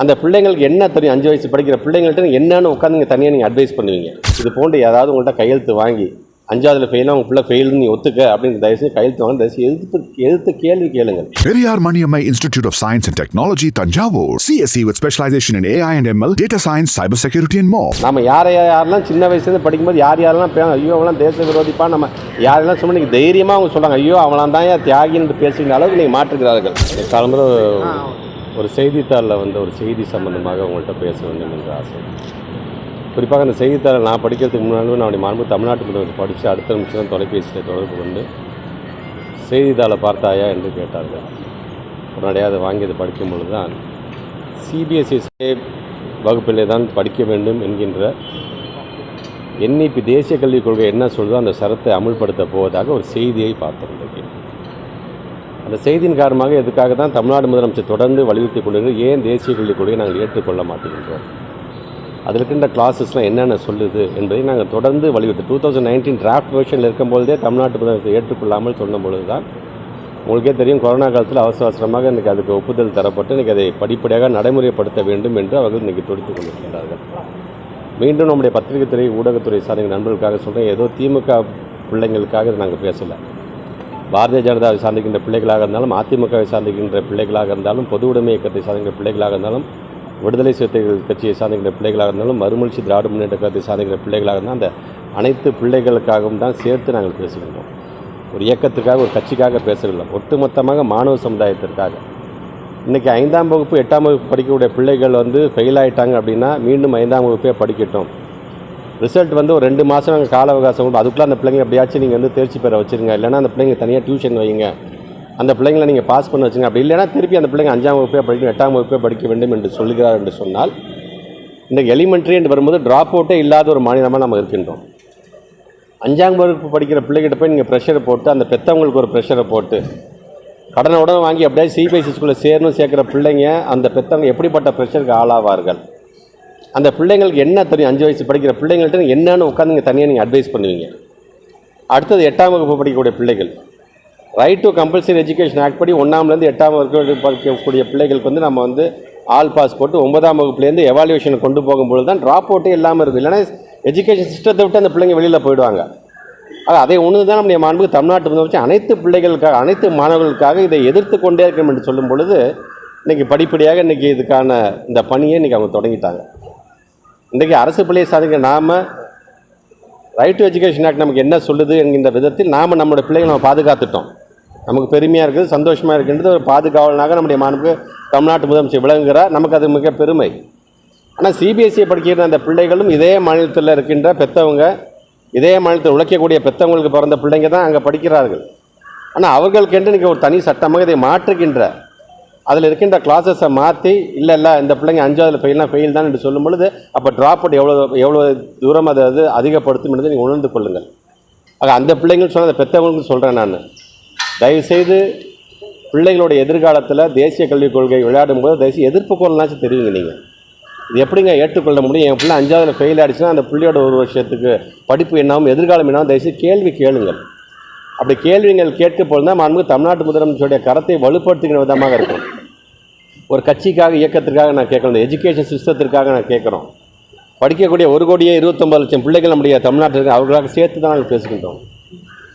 அந்த பிள்ளைங்களுக்கு என்ன தெரியும்? 5 வயசு படிக்கிற பிள்ளைங்கள்ட்ட என்னன்னு உட்காந்து நீங்கள் தனியாக நீங்கள் அட்வைஸ் பண்ணுவீங்க. இது போன்று ஏதாவது உங்கள்கிட்ட கையெழுத்து வாங்கி 5ஆவதுல ஃபெயிலாக உங்கள் பிள்ளை ஃபெயில்னு நீ ஒத்துக்க அப்படின்னு தயவுசெய்து கையெழுத்து வாங்க. தயவுசெய்து எதிர்த்து கேள்வி கேளுங்கள். Periyar Maniammai Institute of Science and Technology, Tanjavur. CSE with specialization in AI and ML, data science, cyber security and more. நம்ம யாரெல்லாம் சின்ன வயசுலேருந்து படிக்கும்போது யாரெல்லாம் ஐயோ அவெல்லாம் தேச விரோதிப்பா நம்ம யாரெல்லாம் சொன்னால் நீங்கள் தைரியமாக அவங்க சொல்கிறாங்க ஐயோ அவளாம் தான் ஏன் தியாகின்னு பேசுகிற அளவுக்கு நீங்கள் மாற்றுகிறார்கள். காலம்புற ஒரு செய்தித்தாளில் ஒரு செய்தி சம்பந்தமாக உங்கள்கிட்ட பேச வேண்டும் என்ற ஆசை. குறிப்பாக அந்த செய்தித்தாளை நான் படிக்கிறதுக்கு முன்னாடி நான் மாண்பு தமிழ்நாட்டு முதல்வர் படித்து அடுத்த நிமிஷம் தொலைபேசியில் தொடர்பு கொண்டு செய்தித்தாளை பார்த்தாயா என்று கேட்டார்கள். உடனடியாக அதை வாங்கி அதை படிக்கும் பொழுது தான் சிபிஎஸ்இ வகுப்பிலே தான் படிக்க வேண்டும் என்கின்ற என்இபி தேசிய கல்விக் கொள்கை என்ன சொல்லுதோ அந்த சரத்தை அமுல்படுத்த போவதாக ஒரு செய்தியை பார்த்தோம். அந்த செய்தியின் காரணமாக எதுக்காக தான் தமிழ்நாடு முதலமைச்சர் தொடர்ந்து வலியுறுத்தி கொண்டு ஏன் தேசிய கல்விக் கொள்கையை நாங்கள் ஏற்றுக்கொள்ள மாட்டேங்கின்றோம், அதில் இருக்கின்ற கிளாஸஸ்லாம் என்னென்ன சொல்லுது என்பதை நாங்கள் தொடர்ந்து வலியுறுத்தி 2019 டிராஃப்ட் வெர்ஷனில் இருக்கும்பொழுதே தமிழ்நாட்டு முதலமைச்சர் ஏற்றுக்கொள்ளாமல் சொன்ன பொழுது தான் உங்களுக்கே தெரியும் கொரோனா காலத்தில் அவசரமாக இன்றைக்கி அதுக்கு ஒப்புதல் தரப்பட்டு இன்றைக்கி அதை படிப்படியாக நடைமுறைப்படுத்த வேண்டும் என்று அவர்கள் இன்றைக்கி துடித்து கொண்டிருக்கிறார்கள். மீண்டும் நம்முடைய பத்திரிகை துறை ஊடகத்துறை சார்ந்த நண்பர்களுக்காக சொல்கிறேன், ஏதோ திமுக பிள்ளைங்களுக்காக இதை நாங்கள் பேசலை. பாரதிய ஜனதாவை சார்ந்திருக்கின்ற பிள்ளைகளாக இருந்தாலும், அதிமுகவை சார்ந்திருக்கின்ற பிள்ளைகளாக இருந்தாலும், பொது உடைமை இயக்கத்தை சார்ந்திருக்கிற பிள்ளைகளாக இருந்தாலும், விடுதலை சிறுத்தைகள் கட்சியை சார்ந்திருக்கிற பிள்ளைகளாக இருந்தாலும், மறுமலர்ச்சி திராவிட முன்னேற்ற கழகத்தை சார்ந்திருக்கிற பிள்ளைகளாக இருந்தால் அந்த அனைத்து பிள்ளைகளுக்காகவும் தான் சேர்த்து நாங்கள் பேசுகின்றோம். ஒரு இயக்கத்துக்காக ஒரு கட்சிக்காக பேசவில்லை, ஒட்டுமொத்தமாக மாணவ சமுதாயத்திற்காக. இன்றைக்கி 5ஆம் வகுப்பு 8ஆம் வகுப்பு படிக்கக்கூடிய பிள்ளைகள் ஃபெயில் ஆகிட்டாங்க அப்படின்னா மீண்டும் 5ஆம் வகுப்பே படிக்கட்டும். ரிசல்ட் ஒரு 2 மாதம் நாங்கள் கால அவகாசம் கொடுத்து அதுக்குள்ளே அந்த பிள்ளைங்க எப்படியாச்சும் நீங்கள் தேர்ச்சி பெற வச்சுருங்க, இல்லைனா அந்த பிள்ளைங்க தனியாக டியூஷன் வைங்க, அந்த பிள்ளைங்களை நீங்கள் பாஸ் பண்ண வச்சுங்க. அப்படி இல்லைனா திருப்பி அந்த பிள்ளைங்க 5ஆம் வகுப்பே படிக்கணும் 8ஆம் வகுப்பே படிக்க வேண்டும் என்று சொல்கிறார் என்று சொன்னால் இன்றைக்கு எலிமெண்ட்ரி என்று வரும்போது ட்ராப் அவுட்டே இல்லாத ஒரு மாநிலமாக நம்ம இருக்கின்றோம். 5ஆம் வகுப்பு படிக்கிற பிள்ளைகிட்ட போய் நீங்கள் ப்ரெஷரை போட்டு அந்த பெற்றவங்களுக்கு ஒரு ப்ரெஷரை போட்டு கடனை உடனே வாங்கி அப்படியே சிபிஎஸ்இ ஸ்கூலில் சேர்க்கிற பிள்ளைங்க அந்த பெற்றவங்க எப்படிப்பட்ட ப்ரெஷருக்கு ஆளாவார்கள்? அந்த பிள்ளைங்களுக்கு என்ன தெரியும்? 5 வயசு படிக்கிற பிள்ளைங்கள்ட்ட என்னன்னு உட்காந்து நீங்கள் தனியாக நீங்கள் அட்வைஸ் பண்ணுவீங்க. அடுத்தது 8ஆம் வகுப்பு படிக்கக்கூடிய பிள்ளைகள் right to compulsory education act படி 1ஆம்லேருந்து 8ஆம் வகுப்பு படிக்கக்கூடிய பிள்ளைகளுக்கு நம்ம ஆல் பாஸ் போட்டு 9ஆம் வகுப்புலேருந்து எவாலுவேஷனை கொண்டு போகும்போது தான் ட்ராப் அவுட்டே இல்லாமல் இருக்குது. இல்லைனா எஜுகேஷன் சிஸ்டத்தை விட்டு அந்த பிள்ளைங்க வெளியில் போயிடுவாங்க. அதை ஒன்று தான் நம்முடைய மாண்புக்கு தமிழ்நாட்டு முதலமைச்சர் அனைத்து பிள்ளைகளுக்காக அனைத்து மாணவர்களுக்காக இதை எதிர்த்து கொண்டே இருக்கணும் என்று சொல்லும் பொழுது இன்றைக்கி படிப்படியாக இன்றைக்கி இதுக்கான இந்த பணியை இன்றைக்கி அவங்க தொடங்கிட்டாங்க. இன்றைக்கி அரசு பள்ளியை சாதிக்க நாம் ரைட் டு எஜுகேஷன் ஆக்ட் நமக்கு என்ன சொல்லுது என்கின்ற விதத்தில் நாம் நம்மளுடைய பிள்ளைகளை நம்ம பாதுகாத்துட்டோம். நமக்கு பெருமையாக இருக்குது, சந்தோஷமாக இருக்கின்றது. ஒரு பாதுகாவலனாக நம்முடைய மாண்புக்கு தமிழ்நாட்டு முதலமைச்சர் விளங்குகிறார், நமக்கு அது மிக பெருமை. ஆனால் சிபிஎஸ்இ படிக்கிற அந்த பிள்ளைகளும் இதே மாநிலத்தில் இருக்கின்ற பெற்றவங்க, இதே மாநிலத்தில் உழைக்கக்கூடிய பெற்றவங்களுக்கு பிறந்த பிள்ளைங்க தான் அங்கே படிக்கிறார்கள். ஆனால் அவர்களுக்கென்று இன்றைக்கி ஒரு தனி சட்டமாக இதை மாற்றுகின்ற அதில் இருக்கின்ற கிளாஸஸை மாற்றி இல்லை இந்த பிள்ளைங்க 5ஆவதுல ஃபெயில் தான் என்று சொல்லும் பொழுது அப்போ ட்ராப் அவுட் எவ்வளோ தூரம் அதை அதிகப்படுத்தும் என்பதை நீங்கள் உணர்ந்து கொள்ளுங்கள். ஆக அந்த பிள்ளைங்கள் சொன்ன அந்த பெற்றவங்களுக்கு சொல்கிறேன் நான், தயவுசெய்து பிள்ளைகளுடைய எதிர்காலத்தில் தேசிய கல்விக் கொள்கை விளையாடும் போது தயவுசெய்து எதிர்ப்பு குரல்னாச்சும் தெரியுங்க. நீங்கள் இது எப்படிங்க ஏற்றுக்கொள்ள முடியும்? என் பிள்ளை 5ஆவதுல ஃபெயில் ஆகிடுச்சுன்னா அந்த பிள்ளையோட ஒரு வருஷத்துக்கு படிப்பு என்னாகும், எதிர்காலம் என்னாகும், தயவுசெய்து கேள்வி கேளுங்கள். அப்படி கேள்விகள் கேட்க போது தான் மாண்புமிகு தமிழ்நாட்டு முதலமைச்சருடைய கரத்தை வலுப்படுத்துகிற விதமாக இருக்கும். ஒரு கட்சிக்காக இயக்கத்திற்காக நான் கேட்குறோம், இந்த எஜுகேஷன் சிஸ்டத்திற்காக நான் கேட்குறோம். படிக்கக்கூடிய 1,29,00,000 பிள்ளைகள் நம்முடைய தமிழ்நாட்டிற்கு அவர்களாக சேர்த்து தான் நாங்கள் பேசுகின்றோம்.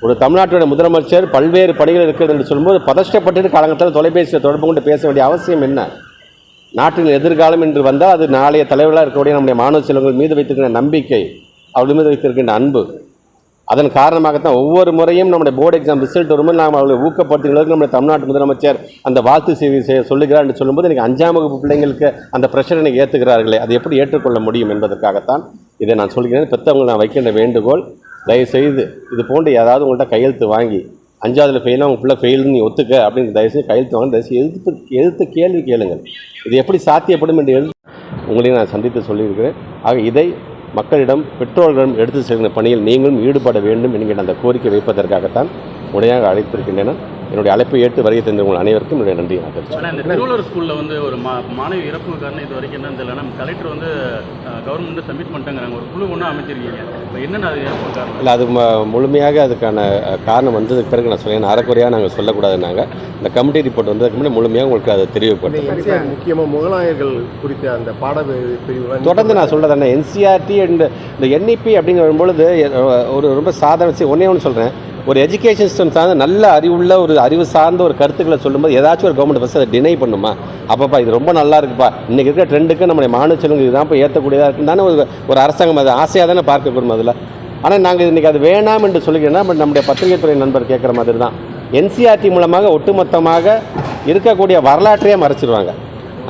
ஒரு தமிழ்நாட்டுடைய முதலமைச்சர் பல்வேறு பணிகள் இருக்கிறது என்று சொல்லும்போது பதஷ்டப்பட்டு காலங்கத்தில் தொலைபேசியில் தொடர்பு கொண்டு பேச வேண்டிய அவசியம் என்ன? நாட்டின் எதிர்காலம் என்று வந்தால் அது நாளைய தலைவர்களாக இருக்கக்கூடிய நம்முடைய மாணவ செல்வங்கள் மீது வைத்திருக்கின்ற நம்பிக்கை, அவர்கள் மீது வைத்திருக்கின்ற அன்பு, அதன் காரணமாகத்தான் ஒவ்வொரு முறையும் நம்முடைய போர்டு எக்ஸாம் ரிசல்ட் வரும்போது நாம் அவர்களை ஊக்கப்படுத்துகிறதுக்கு நம்முடைய தமிழ்நாட்டு முதலமைச்சர் அந்த வாழ்த்து செய்தி சொல்லுகிறார் என்று சொல்லும்போது எனக்கு 5ஆம் வகுப்பு பிள்ளைங்களுக்கு அந்த ப்ரெஷரை ஏற்றுக்கிறார்களே, அதை எப்படி ஏற்றுக்கொள்ள முடியும் என்பதற்காகத்தான் இதை நான் சொல்கிறேன். பெற்றவங்களை நான் வைக்கின்ற வேண்டுகோள், தயவுசெய்து இது போன்று ஏதாவது உங்கள்கிட்ட கையெழுத்து வாங்கி 5ஆவதுல ஃபெயிலாக உங்கள் பிள்ளை ஃபெயில்னு நீ ஒத்துக்க அப்படின்னு தயவுசெய்து கையெழுத்து வாங்க. தயவுசெய்து எதிர்த்து கேள்வி கேளுங்கள். இது எப்படி சாத்தியப்படும் என்று உங்களையும் நான் சந்தித்து சொல்லியிருக்கிறேன். ஆக இதை மக்களிடம் பெற்றோர்களிடம் எடுத்து செல்கிற பணியில் நீங்களும் ஈடுபட வேண்டும் என்கிற அந்த கோரிக்கை வைப்பதற்காகத்தான் உடையாக அழைத்திருக்கின்றன. என்னுடைய அழைப்பை ஏற்று வருகை தந்தவர்கள் அனைவருக்கும் என்னுடைய நன்றி நான் தெரிவிச்சுக்கிறேன். ஆனால் இந்த திருவள்ளூர் ஸ்கூலில் வந்து ஒரு மாணவி இறப்பு காரணம் இது வரைக்கும் என்னன்னு தெரியல. நம்ம கலெக்டர் வந்து கவர்மெண்ட்டு சப்மிட் பண்ணிட்டாங்கிறாங்க. ஒரு குழு ஒன்றும் அமைச்சிருக்கீங்க. இப்போ என்னென்ன அது இறப்பு காரணம்? இல்லை, அது முழுமையாக அதுக்கான காரணம் வந்ததுக்கு பிறகு நான் சொல்லேன். அறக்குறையாக நாங்கள் சொல்லக்கூடாதுன்னாங்க. இந்த கமிட்டி ரிப்போர்ட் வந்ததுக்கு முன்னாடி முழுமையாக உங்களுக்கு அதை தெரிவிப்பட்டேன். முக்கியமாக முகலாயர்கள் குறித்த அந்த பிரிவு தொடர்ந்து நான் சொல்கிறேன். என்சிஆர்டி அண்ட் இந்த என்இபி அப்படிங்கிற பொழுது ஒரு ரொம்ப சாதாரண ஒன்றே ஒன்று சொல்கிறேன். ஒரு எஜுகேஷன் சிஸ்டம் சார்ந்த நல்ல அறிவுள்ள ஒரு அறிவு சார்ந்த ஒரு கருத்துக்களை சொல்லும்போது ஏதாச்சும் ஒரு கவர்மெண்ட் ஃபஸ்ட் அதை டினை பண்ணுமா? அப்பப்பா இது ரொம்ப நல்லா இருக்குப்பா, இன்றைக்கி இருக்கிற ட்ரெண்டுக்கு நம்முடைய மாணவ செல்வங்க இதுதான் இப்போ ஏற்றக்கூடியதாக இருக்குன்னு தானே ஒரு அரசாங்கம் அது ஆசையாக தானே பார்க்கக்கூடும் அதில். ஆனால் நாங்கள் இன்றைக்கி அது வேணாம் என்று சொல்லிக்கிறோன்னா பட் நம்முடைய பத்திரிகை துறை நண்பர் கேட்குற மாதிரி தான் என்சிஆர்டி மூலமாக ஒட்டுமொத்தமாக இருக்கக்கூடிய வரலாற்றையே மறைச்சிடுவாங்க.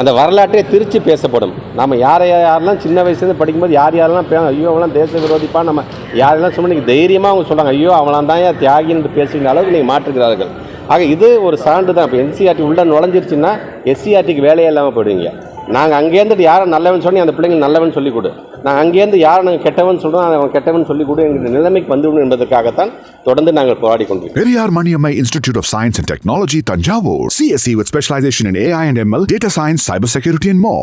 அந்த வரலாற்றே திருச்சி பேசப்படும். நம்ம யாரெல்லாம் சின்ன வயசுலேருந்து படிக்கும்போது யாரெல்லாம் ஐயோ அவங்களாம் தேச விரோதிப்பா நம்ம யாரெல்லாம் சொன்னால் நீங்கள் தைரியமாக அவங்க சொல்கிறாங்க ஐயோ அவங்களாம் தான் ஏன் தியாகின்னு பேசுகிற அளவுக்கு நீங்கள் மாற்றுகிறார்கள். ஆக இது ஒரு சான்று தான். இப்போ என்சிஆர்டி உள்ளே நுழைஞ்சிருச்சுன்னா எஸ்சிஆர்டிக்கு வேலையே இல்லாமல் போயிடுவீங்க. நாங்கள் அங்கேருந்து யாரை நல்லவன் சொன்னி அந்த பிள்ளைங்க நல்லவன் சொல்லிக் கொடு, நாங்கள் அங்கேருந்து யாரை நாங்கள் கெட்டவன் சொல்கிறோம் அவன் கெட்டவன் சொல்லிக் கொடு எங்கள் நிலைமைக்கு வந்துவிடும் என்பதற்காகத்தான் தொடர்ந்து நாங்கள் போராடி கொண்டிருக்கிறோம். Periyar Maniammai Institute of Science and Technology, Tanjavur. CSE with specialization in AI and ML, data science, cybersecurity and more.